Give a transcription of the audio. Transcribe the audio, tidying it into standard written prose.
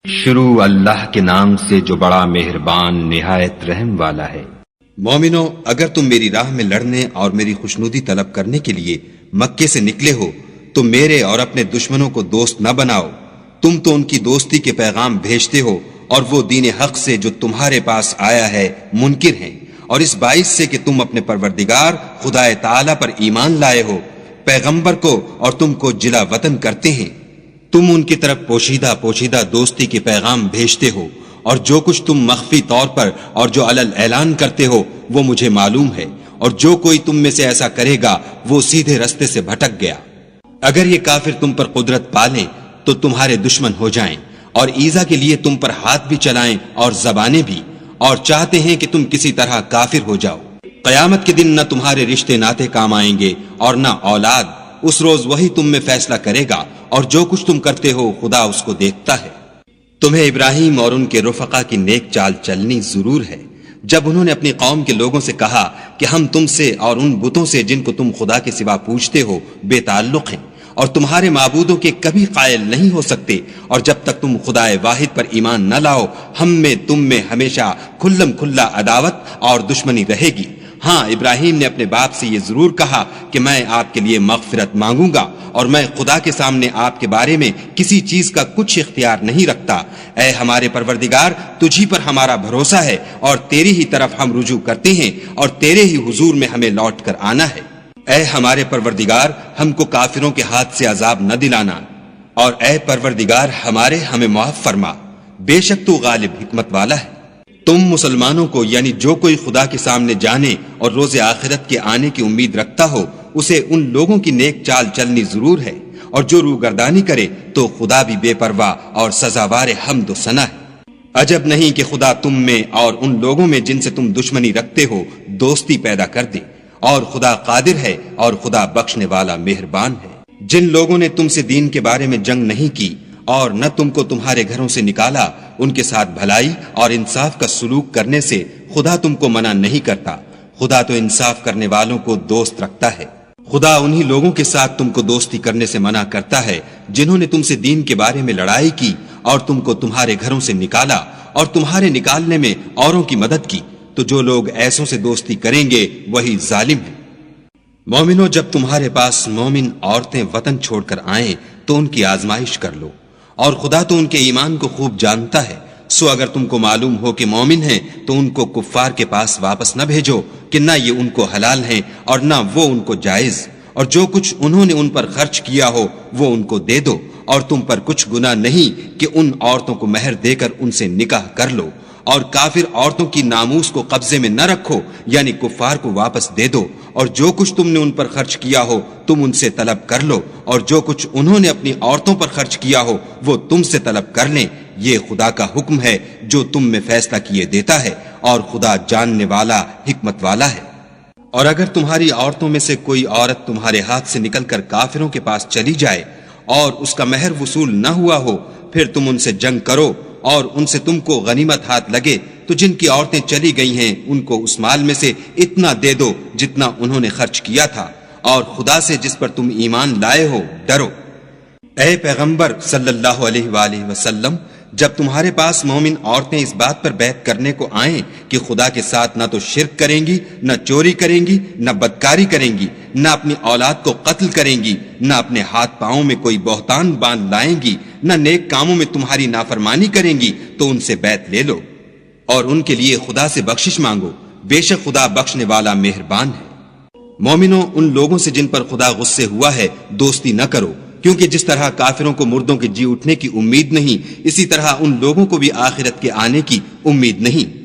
شروع اللہ کے نام سے جو بڑا مہربان نہایت رحم والا ہے۔ مومنو، اگر تم میری راہ میں لڑنے اور میری خوشنودی طلب کرنے کے لیے مکے سے نکلے ہو تو میرے اور اپنے دشمنوں کو دوست نہ بناؤ۔ تم تو ان کی دوستی کے پیغام بھیجتے ہو اور وہ دین حق سے جو تمہارے پاس آیا ہے منکر ہیں، اور اس باعث سے کہ تم اپنے پروردگار خدا تعالی پر ایمان لائے ہو، پیغمبر کو اور تم کو جلا وطن کرتے ہیں۔ تم ان کی طرف پوشیدہ دوستی کے پیغام بھیجتے ہو، اور جو کچھ تم مخفی طور پر اور جو علل اعلان کرتے ہو وہ مجھے معلوم ہے، اور جو کوئی تم میں سے ایسا کرے گا وہ سیدھے رستے سے بھٹک گیا۔ اگر یہ کافر تم پر قدرت پالیں تو تمہارے دشمن ہو جائیں، اور ایذا کے لیے تم پر ہاتھ بھی چلائیں اور زبانیں بھی، اور چاہتے ہیں کہ تم کسی طرح کافر ہو جاؤ۔ قیامت کے دن نہ تمہارے رشتے ناتے کام آئیں گے اور نہ اولاد۔ اس روز وہی تم میں فیصلہ کرے گا، اور جو کچھ تم کرتے ہو خدا اس کو دیکھتا ہے۔ تمہیں ابراہیم اور ان کے رفقا کی نیک چال چلنی ضرور ہے، جب انہوں نے اپنی قوم کے لوگوں سے کہا کہ ہم تم سے اور ان بتوں سے جن کو تم خدا کے سوا پوجتے ہو بے تعلق ہیں، اور تمہارے معبودوں کے کبھی قائل نہیں ہو سکتے، اور جب تک تم خدا واحد پر ایمان نہ لاؤ ہم میں تم میں ہمیشہ کھلم کھلا عداوت اور دشمنی رہے گی۔ ہاں، ابراہیم نے اپنے باپ سے یہ ضرور کہا کہ میں آپ کے لیے مغفرت مانگوں گا، اور میں خدا کے سامنے آپ کے بارے میں کسی چیز کا کچھ اختیار نہیں رکھتا۔ اے ہمارے پروردگار، تجھی پر ہمارا بھروسہ ہے، اور تیری ہی طرف ہم رجوع کرتے ہیں، اور تیرے ہی حضور میں ہمیں لوٹ کر آنا ہے۔ اے ہمارے پروردگار، ہم کو کافروں کے ہاتھ سے عذاب نہ دلانا، اور اے پروردگار ہمارے ہمیں معاف فرما، بے شک تو غالب حکمت والا ہے۔ تم مسلمانوں کو، یعنی جو کوئی خدا کے سامنے جانے اور روز آخرت کے آنے کی امید رکھتا ہو، اسے ان لوگوں کی نیک چال چلنی ضرور ہے، اور جو روگردانی کرے تو خدا بھی بے پرواہ اور سزاوار حمد و ثنا ہے۔ عجب نہیں کہ خدا تم میں اور ان لوگوں میں جن سے تم دشمنی رکھتے ہو دوستی پیدا کر دے، اور خدا قادر ہے اور خدا بخشنے والا مہربان ہے۔ جن لوگوں نے تم سے دین کے بارے میں جنگ نہیں کی اور نہ تم کو تمہارے گھروں سے نکالا، ان کے ساتھ بھلائی اور انصاف کا سلوک کرنے سے خدا تم کو منع نہیں کرتا۔ خدا تو انصاف کرنے والوں کو دوست رکھتا ہے۔ خدا انہی لوگوں کے ساتھ تم کو دوستی کرنے سے منع کرتا ہے جنہوں نے تم سے دین کے بارے میں لڑائی کی اور تم کو تمہارے گھروں سے نکالا اور تمہارے نکالنے میں اوروں کی مدد کی، تو جو لوگ ایسوں سے دوستی کریں گے وہی ظالم ہیں۔ مومنو، جب تمہارے پاس مومن عورتیں وطن چھوڑ کر آئیں تو ان کی آزمائش کر لو، اور خدا تو ان کے ایمان کو خوب جانتا ہے۔ سو اگر تم کو معلوم ہو کہ مومن ہیں تو ان کو کفار کے پاس واپس نہ بھیجو کہ نہ یہ ان کو حلال ہیں اور نہ وہ ان کو جائز، اور جو کچھ انہوں نے ان پر خرچ کیا ہو وہ ان کو دے دو، اور تم پر کچھ گناہ نہیں کہ ان عورتوں کو مہر دے کر ان سے نکاح کر لو، اور کافر عورتوں کی ناموس کو قبضے میں نہ رکھو، یعنی کفار کو واپس دے دو، اور جو کچھ تم نے ان پر خرچ کیا ہو تم ان سے طلب کر لو، اور جو کچھ انہوں نے اپنی عورتوں پر خرچ کیا ہو وہ تم سے طلب کر لیں۔ یہ خدا کا حکم ہے جو تم میں فیصلہ کیے دیتا ہے، اور خدا جاننے والا حکمت والا ہے۔ اور اگر تمہاری عورتوں میں سے کوئی عورت تمہارے ہاتھ سے نکل کر کافروں کے پاس چلی جائے اور اس کا مہر وصول نہ ہوا ہو، پھر تم ان سے جنگ کرو اور ان سے تم کو غنیمت ہاتھ لگے تو جن کی عورتیں چلی گئی ہیں ان کو اس مال میں سے اتنا دے دو جتنا انہوں نے خرچ کیا تھا، اور خدا سے جس پر تم ایمان لائے ہو ڈرو۔ اے پیغمبر صلی اللہ علیہ وآلہ وسلم، جب تمہارے پاس مومن عورتیں اس بات پر بیعت کرنے کو آئیں کہ خدا کے ساتھ نہ تو شرک کریں گی، نہ چوری کریں گی، نہ بدکاری کریں گی، نہ اپنی اولاد کو قتل کریں گی، نہ اپنے ہاتھ پاؤں میں کوئی بہتان باندھ لائیں گی، نہ نیک کاموں میں تمہاری نافرمانی کریں گی، تو ان سے بیعت لے لو اور ان کے لیے خدا سے بخشش مانگو، بے شک خدا بخشنے والا مہربان ہے۔ مومنوں، ان لوگوں سے جن پر خدا غصے ہوا ہے دوستی نہ کرو، کیونکہ جس طرح کافروں کو مردوں کے جی اٹھنے کی امید نہیں، اسی طرح ان لوگوں کو بھی آخرت کے آنے کی امید نہیں۔